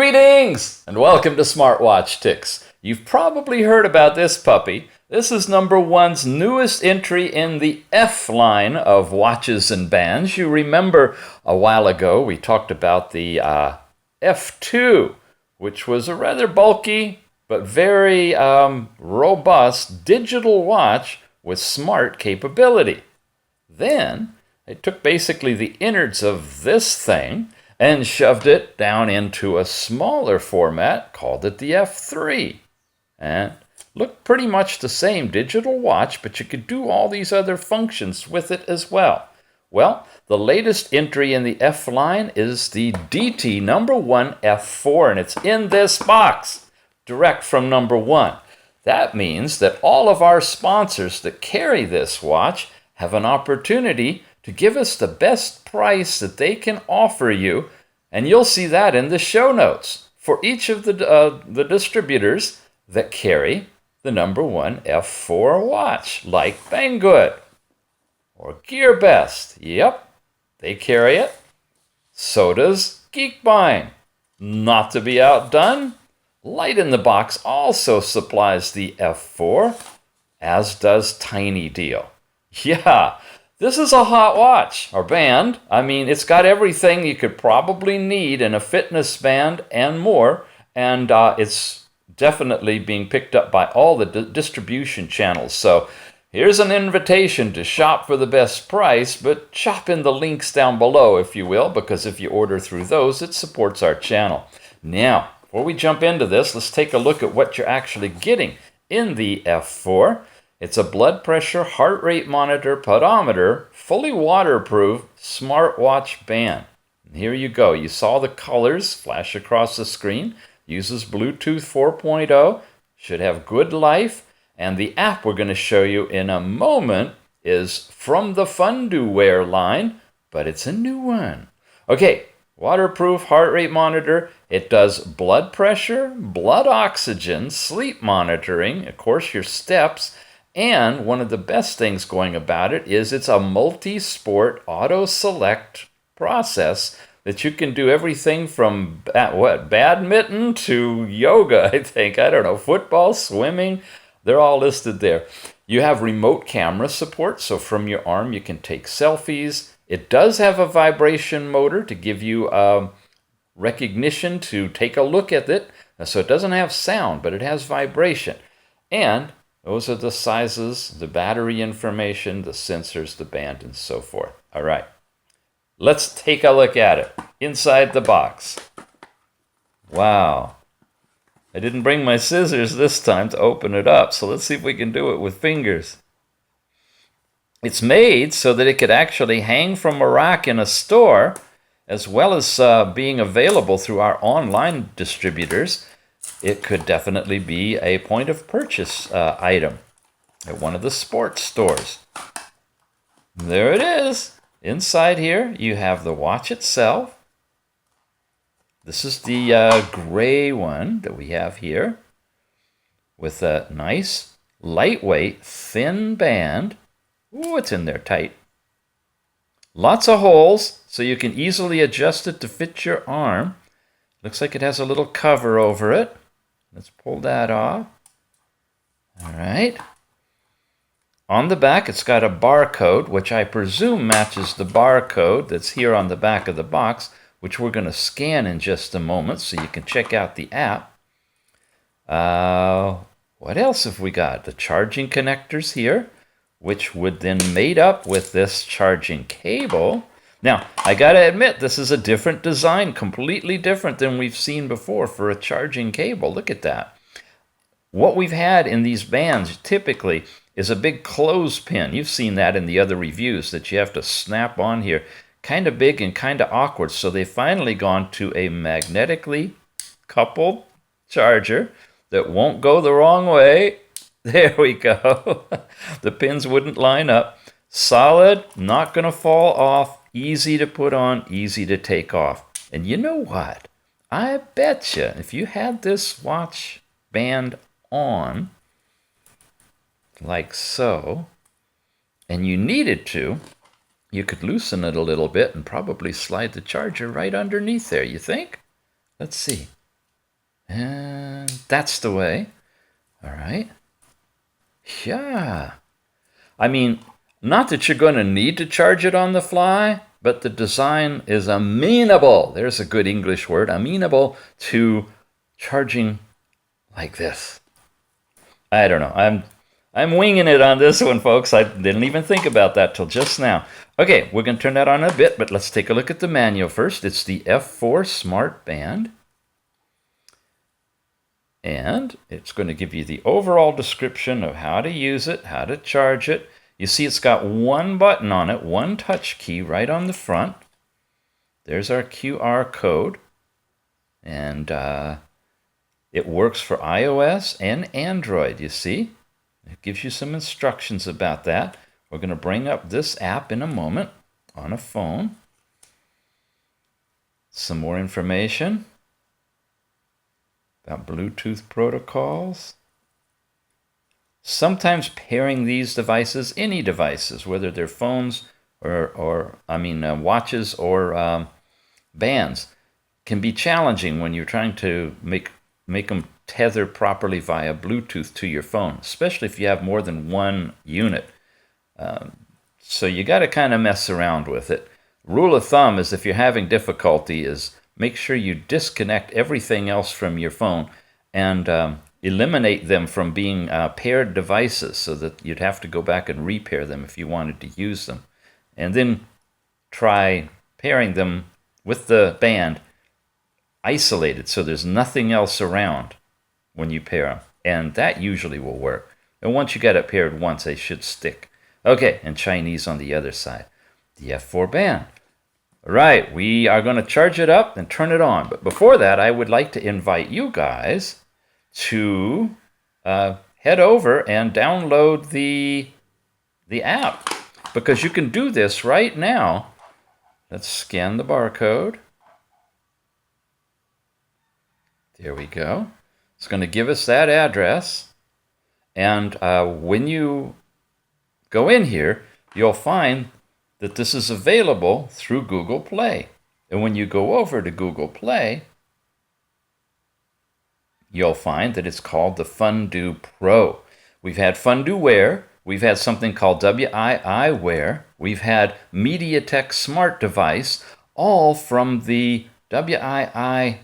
Greetings and welcome to SmartWatch Ticks. You've probably heard about this puppy. This is No.1's newest entry in the F line of watches and bands. You remember a while ago we talked about the F2, which was a rather bulky but very robust digital watch with smart capability. Then they took basically the innards of this thing and shoved it down into a smaller format, called it the F3. And looked pretty much the same digital watch, but you could do all these other functions with it as well. Well, the latest entry in the F line is the DT No.1 F4, and it's in this box, direct from No.1. That means that all of our sponsors that carry this watch have an opportunity to give us the best price that they can offer you, and you'll see that in the show notes for each of the distributors that carry the No.1 F4 watch, like Banggood or Gearbest. Yep, they carry it. So does Geekbine. Not to be outdone, Light in the Box also supplies the F4, as does Tiny Deal. Yeah, this is a hot watch, or band. I mean, it's got everything you could probably need in a fitness band and more, and it's definitely being picked up by all the distribution channels. So here's an invitation to shop for the best price, but shop in the links down below, if you will, because if you order through those, it supports our channel. Now, before we jump into this, let's take a look at what you're actually getting in the F4. It's a blood pressure, heart rate monitor, pedometer, fully waterproof smartwatch band. And here you go. You saw the colors flash across the screen. Uses Bluetooth 4.0. Should have good life. And the app we're going to show you in a moment is from the Funduwear line, but it's a new one. Okay, waterproof heart rate monitor. It does blood pressure, blood oxygen, sleep monitoring, of course your steps. And one of the best things going about it is it's a multi-sport auto-select process that you can do everything from badminton to yoga, I think. I don't know, football, swimming, they're all listed there. You have remote camera support, so from your arm you can take selfies. It does have a vibration motor to give you recognition to take a look at it. So it doesn't have sound, but it has vibration. And those are the sizes, the battery information, the sensors, the band, and so forth. All right, let's take a look at it inside the box. Wow. I didn't bring my scissors this time to open it up, so let's see if we can do it with fingers. It's made so that it could actually hang from a rack in a store, as well as being available through our online distributors. It could definitely be a point of purchase item at one of the sports stores. There it is. Inside here, you have the watch itself. This is the gray one that we have here with a nice, lightweight, thin band. Ooh, it's in there tight. Lots of holes, so you can easily adjust it to fit your arm. Looks like it has a little cover over it. Let's pull that off. All right. On the back, it's got a barcode, which I presume matches the barcode that's here on the back of the box, which we're going to scan in just a moment so you can check out the app. What else have we got? The charging connectors here, which would then mate up with this charging cable. Now, I got to admit, this is a different design, completely different than we've seen before for a charging cable. Look at that. What we've had in these bands typically is a big clothespin. You've seen that in the other reviews that you have to snap on here. Kind of big and kind of awkward. So they've finally gone to a magnetically coupled charger that won't go the wrong way. There we go. The pins wouldn't line up. Solid, not going to fall off. Easy to put on, easy to take off. And you know what? I bet you if you had this watch band on, like so, and you needed to, you could loosen it a little bit and probably slide the charger right underneath there, you think? Let's see. And that's the way. All right. Yeah. I mean, not that you're going to need to charge it on the fly, but the design is amenable. There's a good English word, amenable to charging like this. I don't know. I'm winging it on this one, folks. I didn't even think about that till just now. Okay, we're going to turn that on in a bit, but let's take a look at the manual first. It's the F4 Smartband. And it's going to give you the overall description of how to use it, how to charge it. You see it's got one button on it, one touch key right on the front. There's our QR code. And it works for iOS and Android, you see. It gives you some instructions about that. We're going to bring up this app in a moment on a phone. Some more information about Bluetooth protocols. Sometimes pairing these devices, any devices, whether they're phones or watches or bands, can be challenging when you're trying to make them tether properly via Bluetooth to your phone, especially if you have more than one unit. So you got to kind of mess around with it. Rule of thumb is if you're having difficulty is make sure you disconnect everything else from your phone and eliminate them from being paired devices so that you'd have to go back and repair them if you wanted to use them. And then try pairing them with the band isolated so there's nothing else around when you pair them. And that usually will work. And once you get it paired once, they should stick. Okay, and Chinese on the other side. The F4 band. All right, we are going to charge it up and turn it on. But before that, I would like to invite you guys to head over and download the app, because you can do this right now. Let's scan the barcode. There we go. It's going to give us that address. And when you go in here, you'll find that this is available through Google Play. And when you go over to Google Play, you'll find that it's called the Fondue Pro. We've had Fondue Wear, we've had something called WII Wear, we've had MediaTek Smart Device, all from the WII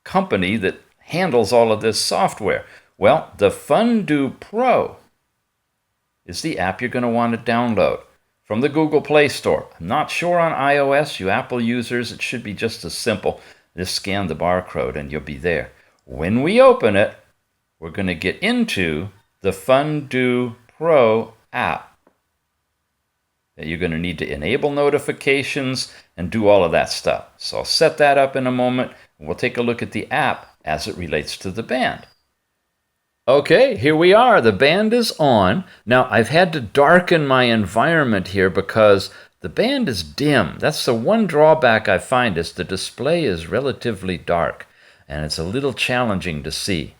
company that handles all of this software. Well, the Fondue Pro is the app you're going to want to download from the Google Play Store. I'm not sure on iOS, you Apple users, it should be just as simple. Just scan the barcode and you'll be there. When we open it, we're going to get into the Fondue Pro app. You're going to need to enable notifications and do all of that stuff. So I'll set that up in a moment, and we'll take a look at the app as it relates to the band. Okay, here we are. The band is on. Now, I've had to darken my environment here because the band is dim. That's the one drawback I find, is the display is relatively dark, and it's a little challenging to see.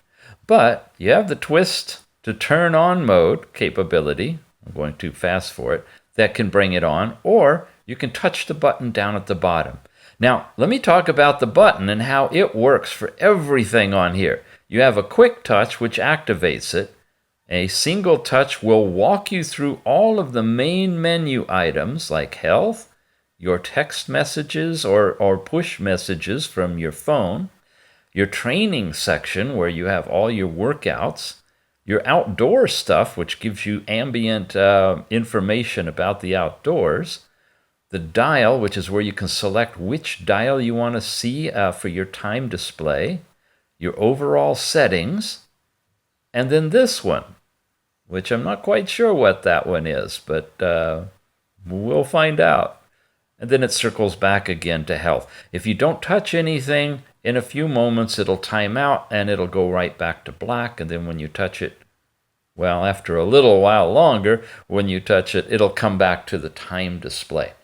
But you have the twist to turn on mode capability. I'm going too fast for it. That can bring it on, or you can touch the button down at the bottom. Now, let me talk about the button and how it works for everything on here. You have a quick touch, which activates it. A single touch will walk you through all of the main menu items like health, your text messages or push messages from your phone, your training section where you have all your workouts, your outdoor stuff, which gives you ambient information about the outdoors, the dial, which is where you can select which dial you want to see for your time display, your overall settings, and then this one, which I'm not quite sure what that one is, but we'll find out. And then it circles back again to health. If you don't touch anything, in a few moments it'll time out and it'll go right back to black, and then when you touch it, well, after a little while longer, when you touch it, it'll come back to the time display.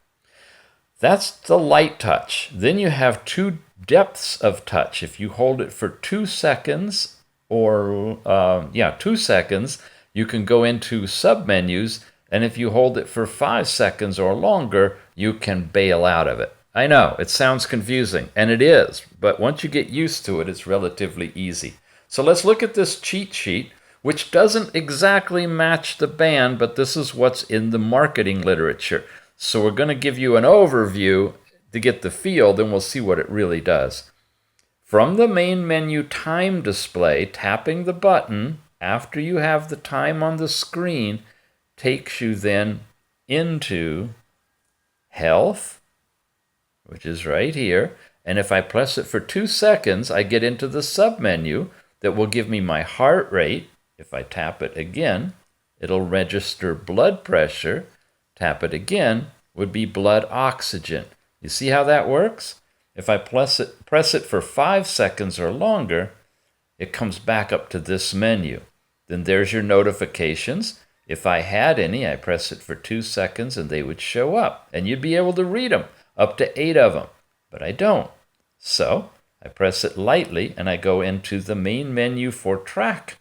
That's the light touch. Then you have two depths of touch. If you hold it for 2 seconds, or 2 seconds, you can go into submenus, and if you hold it for 5 seconds or longer, you can bail out of it. I know, it sounds confusing, and it is, but once you get used to it, it's relatively easy. So let's look at this cheat sheet, which doesn't exactly match the band, but this is what's in the marketing literature. So we're going to give you an overview to get the feel, then we'll see what it really does. From the main menu time display, tapping the button after you have the time on the screen takes you then into Health, which is right here. And if I press it for 2 seconds, I get into the submenu that will give me my heart rate. If I tap it again, it'll register blood pressure. Tap it again, would be blood oxygen. You see how that works? If I press it for 5 seconds or longer, it comes back up to this menu. Then there's your notifications. If I had any, I press it for 2 seconds and they would show up. And you'd be able to read them, up to 8 of them. But I don't. So I press it lightly and I go into the main menu for track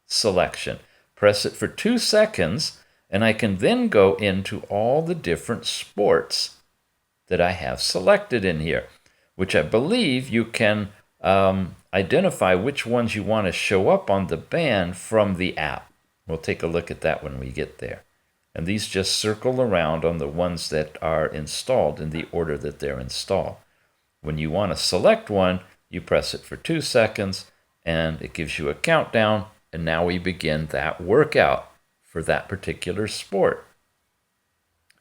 selection. Press it for 2 seconds and I can then go into all the different sports that I have selected in here, which I believe you can identify which ones you want to show up on the band from the app. We'll take a look at that when we get there. And these just circle around on the ones that are installed in the order that they're installed. When you want to select one, you press it for 2 seconds and it gives you a countdown, and now we begin that workout for that particular sport.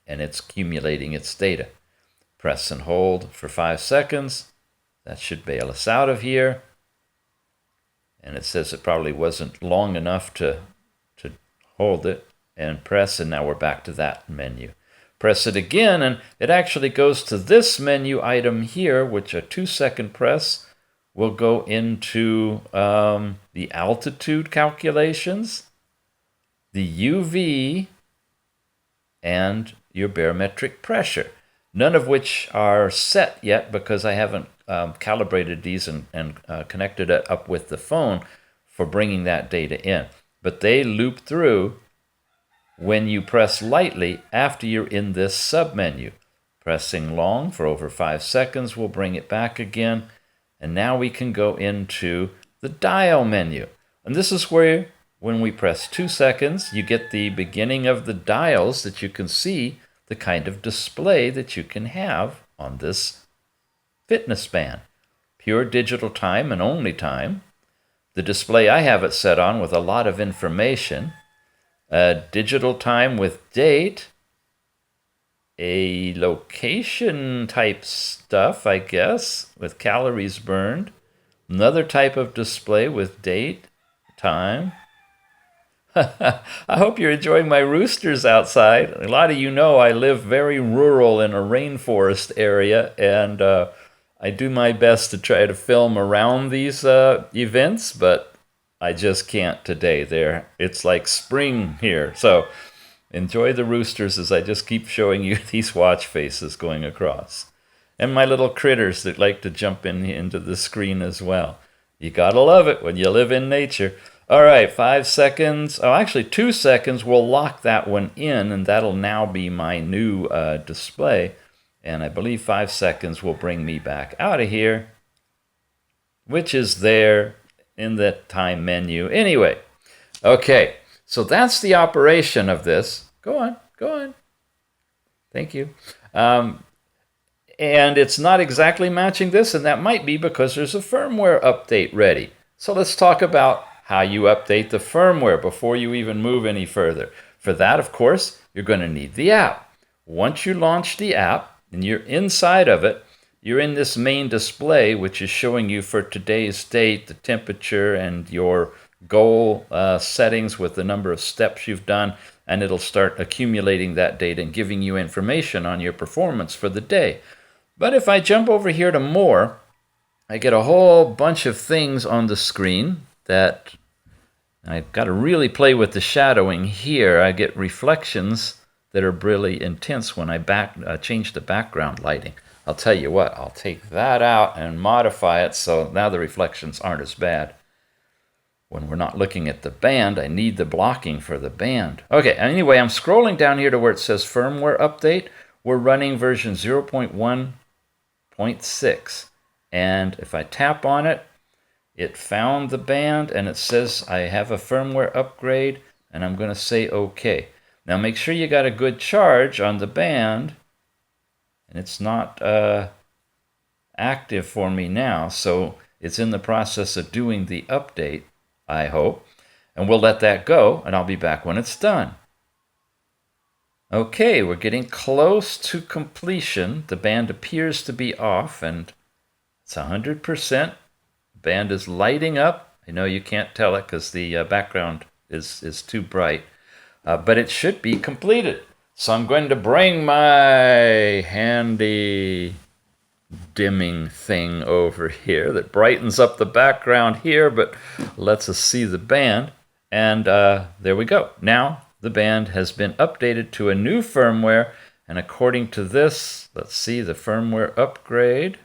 And it's accumulating its data. Press and hold for 5 seconds. That should bail us out of here. And it says it probably wasn't long enough to hold it. And press, and now we're back to that menu. Press it again, and it actually goes to this menu item here, which a 2-second press will go into the altitude calculations, the UV, and your barometric pressure. None of which are set yet because I haven't calibrated these and connected it up with the phone for bringing that data in. But they loop through when you press lightly after you're in this submenu. Pressing long for over 5 seconds will bring it back again. And now we can go into the dial menu. And this is where, when we press 2 seconds, you get the beginning of the dials that you can see the kind of display that you can have on this fitness band. Pure digital time and only time. The display I have it set on with a lot of information. Digital time with date. A location type stuff, I guess, with calories burned. Another type of display with date, time. I hope you're enjoying my roosters outside. A lot of you know I live very rural in a rainforest area, and I do my best to try to film around these events, but I just can't today. It's like spring here, so enjoy the roosters as I just keep showing you these watch faces going across. And my little critters that like to jump into the screen as well. You gotta love it when you live in nature. All right, 5 seconds. Oh, actually 2 seconds. We'll lock that one in, and that'll now be my new display. And I believe 5 seconds will bring me back out of here, which is there in the time menu. Anyway, okay, so that's the operation of this. Go on. Thank you. And it's not exactly matching this, and that might be because there's a firmware update ready. So let's talk about how you update the firmware before you even move any further. For that, of course, you're going to need the app. Once you launch the app and you're inside of it, you're in this main display, which is showing you for today's date, the temperature, and your goal settings with the number of steps you've done, and it'll start accumulating that data and giving you information on your performance for the day. But if I jump over here to more, I get a whole bunch of things on the screen that I've got to really play with the shadowing here. I get reflections that are really intense when I change the background lighting. I'll tell you what, I'll take that out and modify it so now the reflections aren't as bad. When we're not looking at the band, I need the blocking for the band. Okay, anyway, I'm scrolling down here to where it says firmware update. We're running version 0.1 0.6. And if I tap on it, it found the band and it says I have a firmware upgrade, and I'm going to say OK. Now make sure you got a good charge on the band, and it's not active for me now, so it's in the process of doing the update, I hope. And we'll let that go, and I'll be back when it's done. Okay, we're getting close to completion. The band appears to be off, and it's 100%. The band is lighting up. I know you can't tell it because the background is too bright, but it should be completed. So I'm going to bring my handy dimming thing over here that brightens up the background here, but lets us see the band. And there we go. Now the band has been updated to a new firmware, and according to this, let's see the firmware upgrade.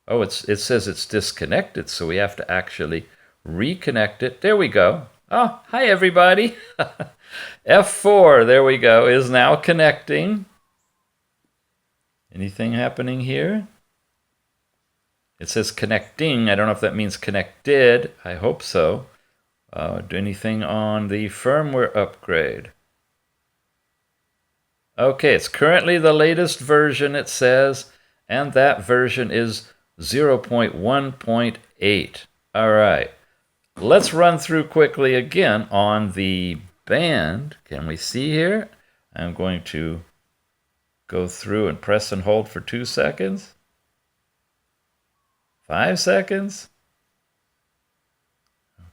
Oh, it says it's disconnected, so we have to actually reconnect it. There we go. Oh, hi everybody. F4, there we go, is now connecting. Anything happening here? It says connecting. I don't know if that means connected. I hope so. Do anything on the firmware upgrade? Okay, it's currently the latest version, it says, and that version is 0.1.8. All right, let's run through quickly again on the band. Can we see here? I'm going to go through and press and hold for 2 seconds. 5 seconds.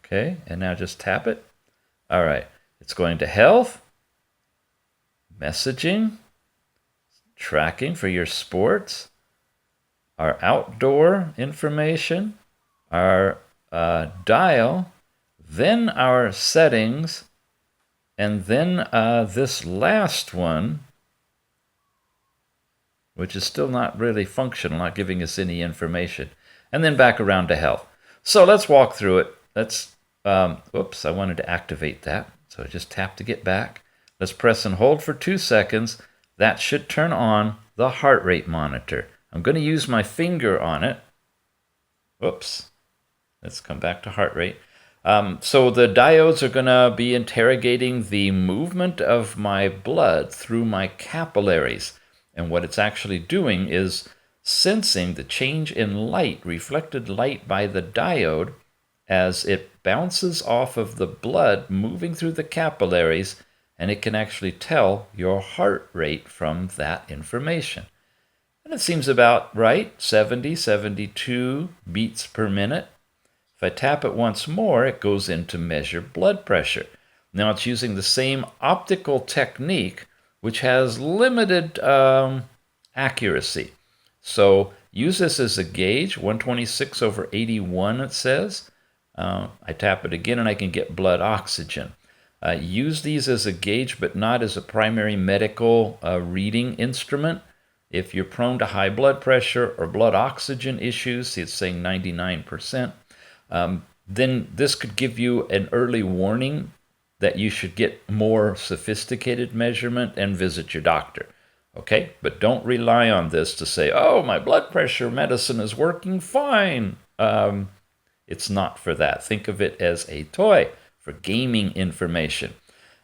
Okay, and now just tap it. All right, it's going to health, messaging, tracking for your sports, our outdoor information, our dial, then our settings, and then this last one, which is still not really functional, not giving us any information, and then back around to health. So let's walk through it. Let's oops, I wanted to activate that, so I just tap to get back. Let's press and hold for 2 seconds. That should turn on the heart rate monitor. I'm going to use my finger on it. Whoops. Let's come back to heart rate. So the diodes are going to be interrogating the movement of my blood through my capillaries. And what it's actually doing is sensing the change in light, reflected light by the diode, as it bounces off of the blood moving through the capillaries, and it can actually tell your heart rate from that information. And it seems about right, 70, 72 beats per minute. If I tap it once more, it goes into measure blood pressure. Now it's using the same optical technique, which has limited accuracy. So use this as a gauge, 126/81 it says. I tap it again and I can get blood oxygen. Use these as a gauge, but not as a primary medical reading instrument. If you're prone to high blood pressure or blood oxygen issues, see it's saying 99%, then this could give you an early warning that you should get more sophisticated measurement and visit your doctor. Okay, but don't rely on this to say, oh, my blood pressure medicine is working fine. It's not for that. Think of it as a toy for gaming information.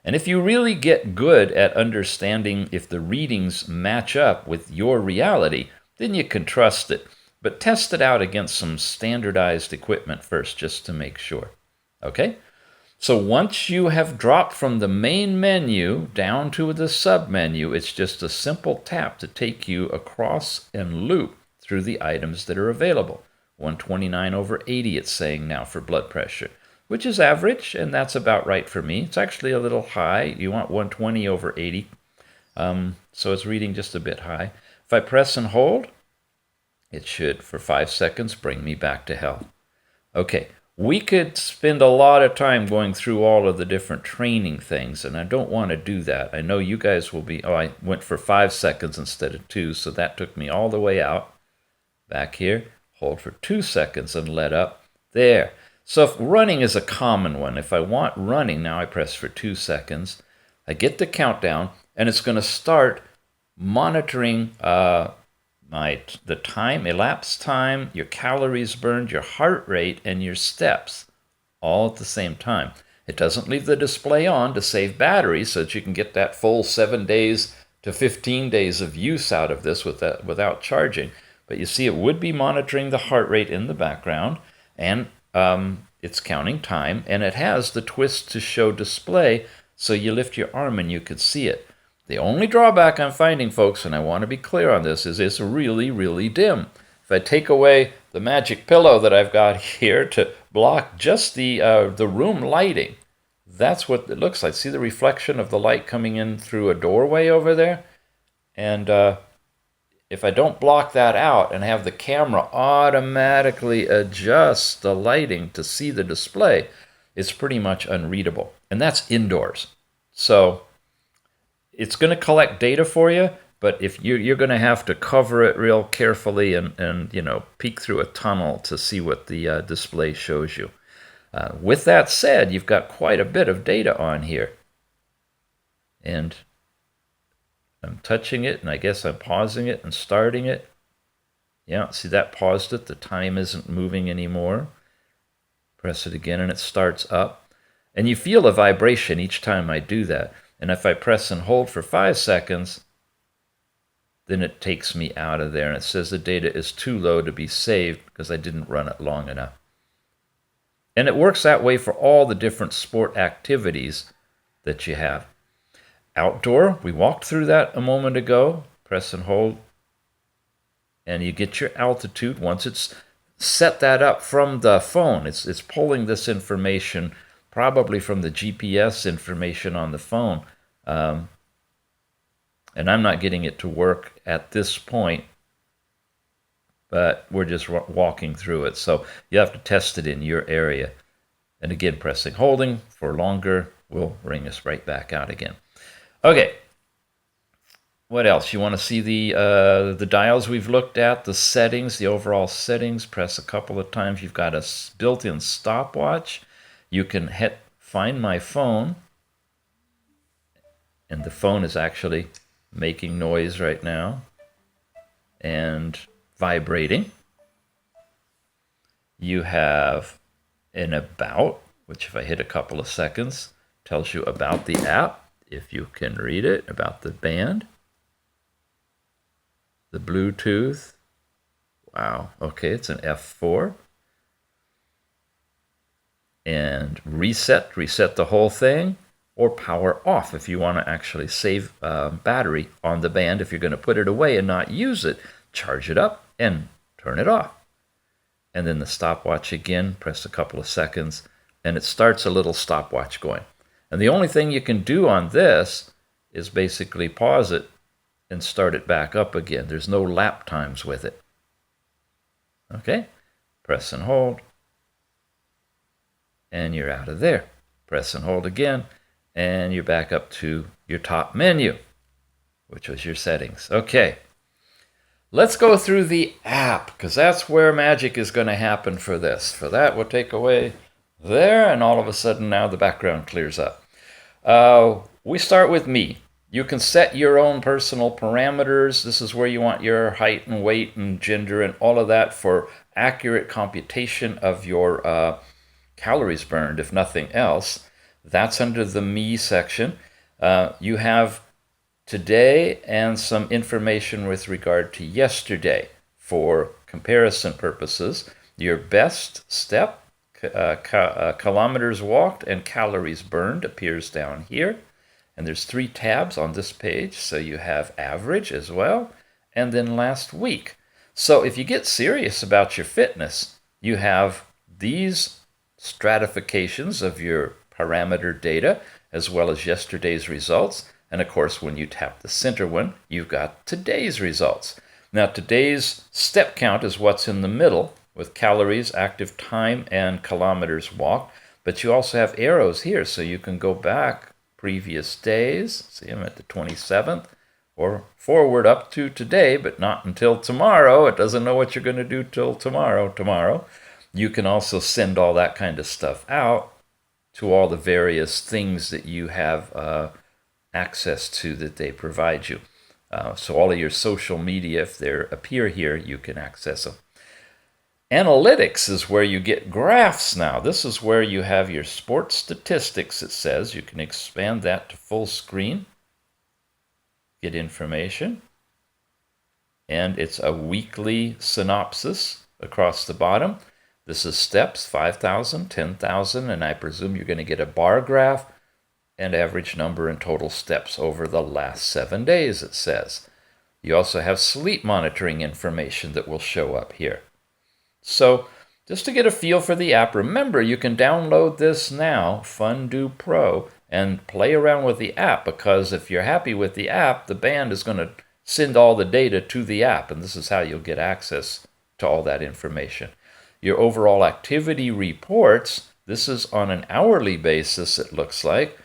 And if you really get good at understanding if the readings match up with your reality, then you can trust it. But test it out against some standardized equipment first, just to make sure. Okay? So once you have dropped from the main menu down to the sub-menu, it's just a simple tap to take you across and loop through the items that are available. 129/80 it's saying now for blood pressure, which is average, and that's about right for me. It's actually a little high. You want 120/80, so it's reading just a bit high. If I press and hold, it should, for 5 seconds, bring me back to health. Okay, we could spend a lot of time going through all of the different training things, and I don't want to do that. I know you guys will be, oh, I went for 5 seconds instead of 2, so that took me all the way out. Back here, hold for 2 seconds and let up. There. So if running is a common one, if I want running, now I press for 2 seconds, I get the countdown, and it's going to start monitoring the time, elapsed time, your calories burned, your heart rate, and your steps all at the same time. It doesn't leave the display on to save battery so that you can get that full 7 days to 15 days of use out of this without charging. But you see, it would be monitoring the heart rate in the background, and it's counting time, and it has the twist to show display, so you lift your arm and you could see it. The only drawback I'm finding, folks, and I want to be clear on this, is it's really, really dim. If I take away the magic pillow that I've got here to block just the room lighting, that's what it looks like. See the reflection of the light coming in through a doorway over there? And if I don't block that out and have the camera automatically adjust the lighting to see the display, it's pretty much unreadable. And that's indoors. So it's going to collect data for you, but if you're going to have to cover it real carefully and peek through a tunnel to see what the display shows you. With that said, you've got quite a bit of data on here. And I'm touching it, and I guess I'm pausing it and starting it. Yeah, see that paused it. The time isn't moving anymore. Press it again, and it starts up. And you feel a vibration each time I do that. And if I press and hold for 5 seconds, then it takes me out of there. And it says the data is too low to be saved because I didn't run it long enough. And it works that way for all the different sport activities that you have. Outdoor, we walked through that a moment ago. Press and hold. And you get your altitude. Once it's set that up from the phone, it's pulling this information probably from the GPS information on the phone. And I'm not getting it to work at this point, but we're just walking through it. So you have to test it in your area. And again, pressing holding for longer will bring us right back out again. Okay. What else? You want to see the dials we've looked at, the settings, the overall settings. Press a couple of times. You've got a built-in stopwatch. You can hit Find My Phone, and the phone is actually making noise right now and vibrating. You have an About, which if I hit a couple of seconds, tells you about the app, if you can read it, about the band. The Bluetooth. Wow, okay, it's an F4. And reset the whole thing, or power off if you want to actually save battery on the band. If you're going to put it away and not use it, charge it up and turn it off. And then the stopwatch again, press a couple of seconds, and it starts a little stopwatch going. And the only thing you can do on this is basically pause it and start it back up again. There's no lap times with it. Okay, press and hold. And you're out of there. Press and hold again, and you're back up to your top menu, which was your settings. Okay, let's go through the app, because that's where magic is going to happen for this. For that, we'll take away there, and all of a sudden now the background clears up. We start with me. You can set your own personal parameters. This is where you want your height and weight and gender and all of that for accurate computation of your calories burned, if nothing else. That's under the Me section. You have today and some information with regard to yesterday for comparison purposes. Your best step, kilometers walked and calories burned appears down here. And there's 3 tabs on this page. So you have average as well, and then last week. So if you get serious about your fitness, you have these stratifications of your parameter data, as well as yesterday's results. And of course, when you tap the center one, you've got today's results. Now, today's step count is what's in the middle with calories, active time, and kilometers walked. But you also have arrows here, so you can go back previous days. See, I'm at the 27th, or forward up to today, but not until tomorrow. It doesn't know what you're going to do till tomorrow. You can also send all that kind of stuff out to all the various things that you have access to that they provide you. So all of your social media, if they appear here, you can access them. Analytics is where you get graphs now. This is where you have your sports statistics, it says. You can expand that to full screen, get information. And it's a weekly synopsis across the bottom. This is steps, 5,000, 10,000, and I presume you're going to get a bar graph and average number and total steps over the last 7 days, it says. You also have sleep monitoring information that will show up here. So just to get a feel for the app, remember you can download this now, Fundu Pro, and play around with the app, because if you're happy with the app, the band is going to send all the data to the app, and this is how you'll get access to all that information. Your overall activity reports, this is on an hourly basis, it looks like,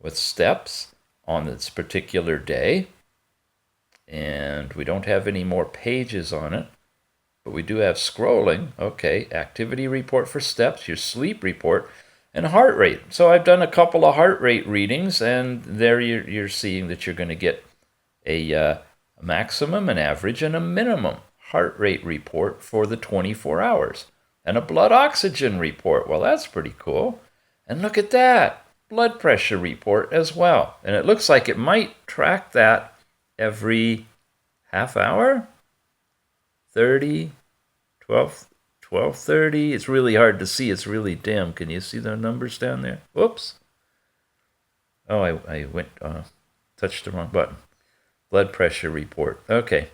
with steps on this particular day. And we don't have any more pages on it, but we do have scrolling. Okay, activity report for steps, your sleep report, and heart rate. So I've done a couple of heart rate readings, and there you're seeing that you're going to get a maximum, an average, and a minimum heart rate report for the 24 hours. And a blood oxygen report. Well, that's pretty cool. And look at that, blood pressure report as well. And it looks like it might track that every half hour, 30, 12, 12:30. It's really hard to see. It's really dim. Can you see the numbers down there? Whoops. Oh, I touched the wrong button. Blood pressure report. Okay.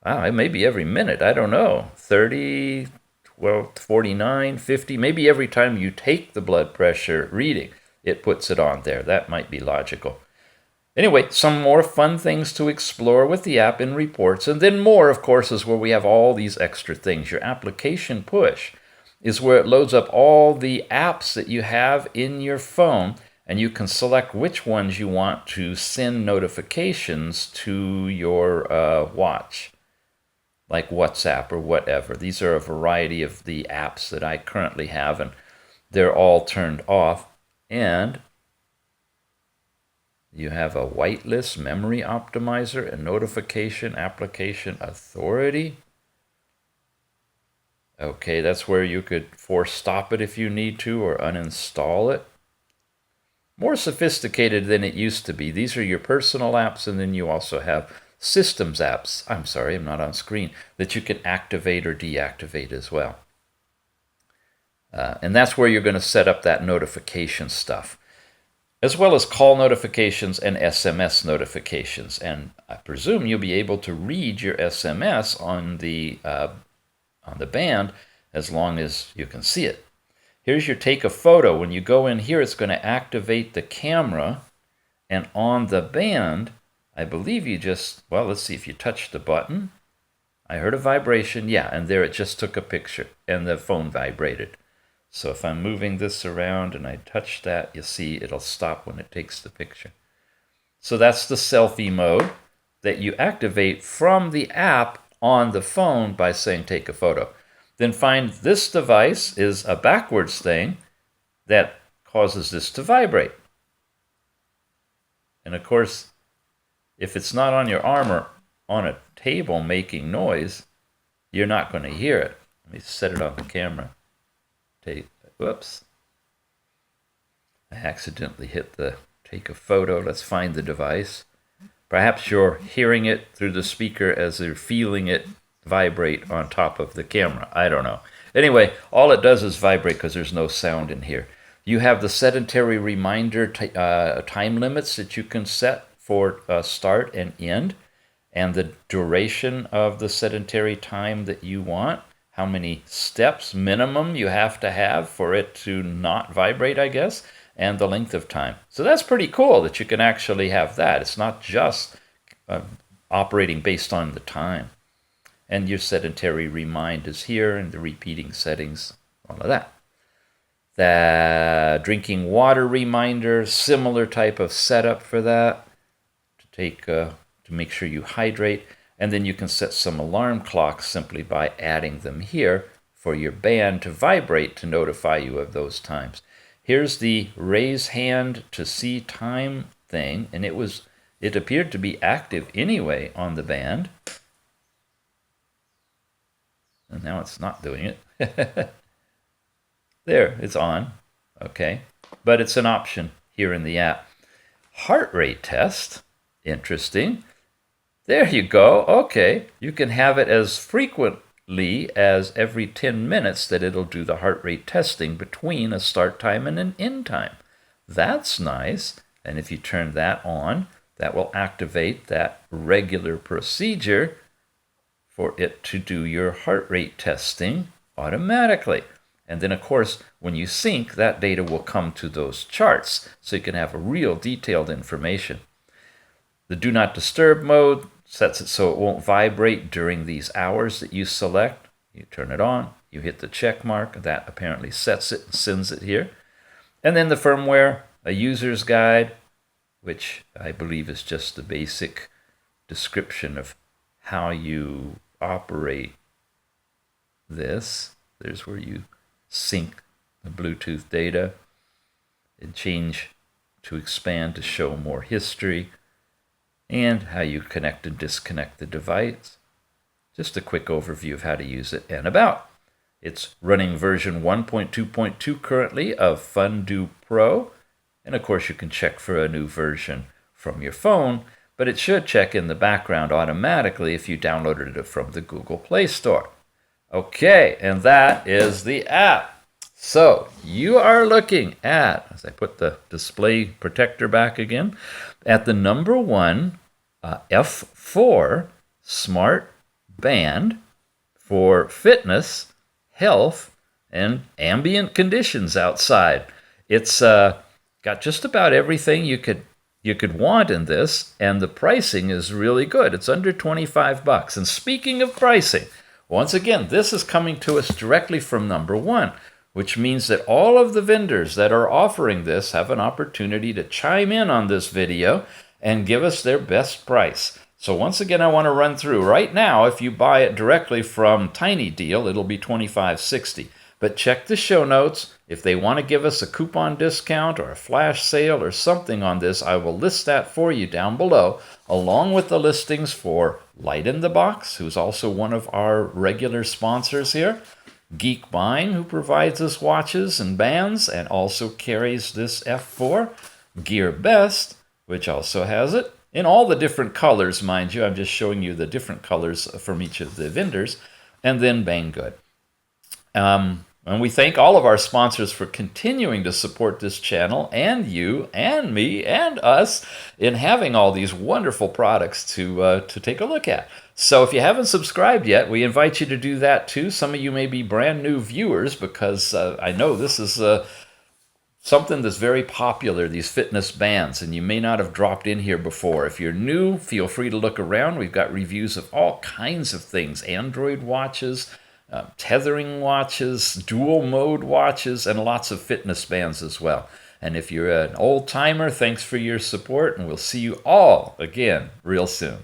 Wow, it may be every minute. I don't know. 30, 12, 49, 50. Maybe every time you take the blood pressure reading, it puts it on there. That might be logical. Anyway, some more fun things to explore with the app in reports. And then more, of course, is where we have all these extra things. Your application push is where it loads up all the apps that you have in your phone, and you can select which ones you want to send notifications to your watch, like WhatsApp or whatever. These are a variety of the apps that I currently have, and they're all turned off. And you have a whitelist, memory optimizer, and notification application authority. Okay, that's where you could force stop it if you need to, or uninstall it. More sophisticated than it used to be. These are your personal apps, and then you also have systems apps. I'm sorry, I'm not on screen, that you can activate or deactivate as well. And that's where you're going to set up that notification stuff, as well as call notifications and SMS notifications. And I presume you'll be able to read your SMS on the band as long as you can see it. Here's your take a photo. When you go in here, it's going to activate the camera. And on the band, I believe you just, well, let's see if you touch the button. I heard a vibration. Yeah, and there it just took a picture, and the phone vibrated. So if I'm moving this around and I touch that, you'll see it'll stop when it takes the picture. So that's the selfie mode that you activate from the app on the phone by saying take a photo. Then find this device is a backwards thing that causes this to vibrate. And of course, if it's not on your arm or on a table making noise, you're not going to hear it. Let me set it on the camera. Whoops. I accidentally hit the take a photo. Let's find the device. Perhaps you're hearing it through the speaker as you're feeling it vibrate on top of the camera. I don't know. Anyway, all it does is vibrate because there's no sound in here. You have the sedentary reminder time limits that you can set for start and end, and the duration of the sedentary time that you want. How many steps minimum you have to have for it to not vibrate, I guess, and the length of time. So that's pretty cool that you can actually have that. It's not just operating based on the time. And your sedentary remind is here, and the repeating settings, all of that. The drinking water reminder, similar type of setup for that, to make sure you hydrate. And then you can set some alarm clocks simply by adding them here for your band to vibrate to notify you of those times. Here's the raise hand to see time thing, and it was It appeared to be active anyway on the band. And now it's not doing it. There, it's on. Okay. But it's an option here in the app. Heart rate test. Interesting. There you go. Okay. You can have it as frequently as every 10 minutes that it'll do the heart rate testing between a start time and an end time. That's nice. And if you turn that on, that will activate that regular procedure for it to do your heart rate testing automatically. And then, of course, when you sync, that data will come to those charts, so you can have a real detailed information. The Do Not Disturb mode sets it so it won't vibrate during these hours that you select. You turn it on, you hit the check mark, that apparently sets it and sends it here. And then the firmware, a user's guide, which I believe is just the basic description of how you operate this. There's where you sync the Bluetooth data and change to expand to show more history, and how you connect and disconnect the device. Just a quick overview of how to use it and about. It's running version 1.2.2 currently of Fundu Pro, and of course you can check for a new version from your phone, but it should check in the background automatically if you downloaded it from the Google Play Store. Okay, and that is the app. So you are looking at, as I put the display protector back again, at the No.1 F4 Smartband for fitness, health, and ambient conditions outside. It's got just about everything you could want in this, and the pricing is really good. It's under $25. And speaking of pricing, once again, this is coming to us directly from No.1, which means that all of the vendors that are offering this have an opportunity to chime in on this video and give us their best price. So once again, I want to run through. Right now, if you buy it directly from Tiny Deal, it'll be $25.60. But check the show notes. If they want to give us a coupon discount or a flash sale or something on this, I will list that for you down below, along with the listings for Light in the Box, who's also one of our regular sponsors here, Geekbine, who provides us watches and bands and also carries this F4, Gearbest, which also has it, in all the different colors, mind you. I'm just showing you the different colors from each of the vendors, and then Banggood. And we thank all of our sponsors for continuing to support this channel, and you, and me, and us, in having all these wonderful products to take a look at. So if you haven't subscribed yet, we invite you to do that too. Some of you may be brand new viewers, because I know this is something that's very popular, these fitness bands, and you may not have dropped in here before. If you're new, feel free to look around. We've got reviews of all kinds of things: Android watches, tethering watches, dual mode watches, and lots of fitness bands as well. And if you're an old timer, thanks for your support, and we'll see you all again real soon.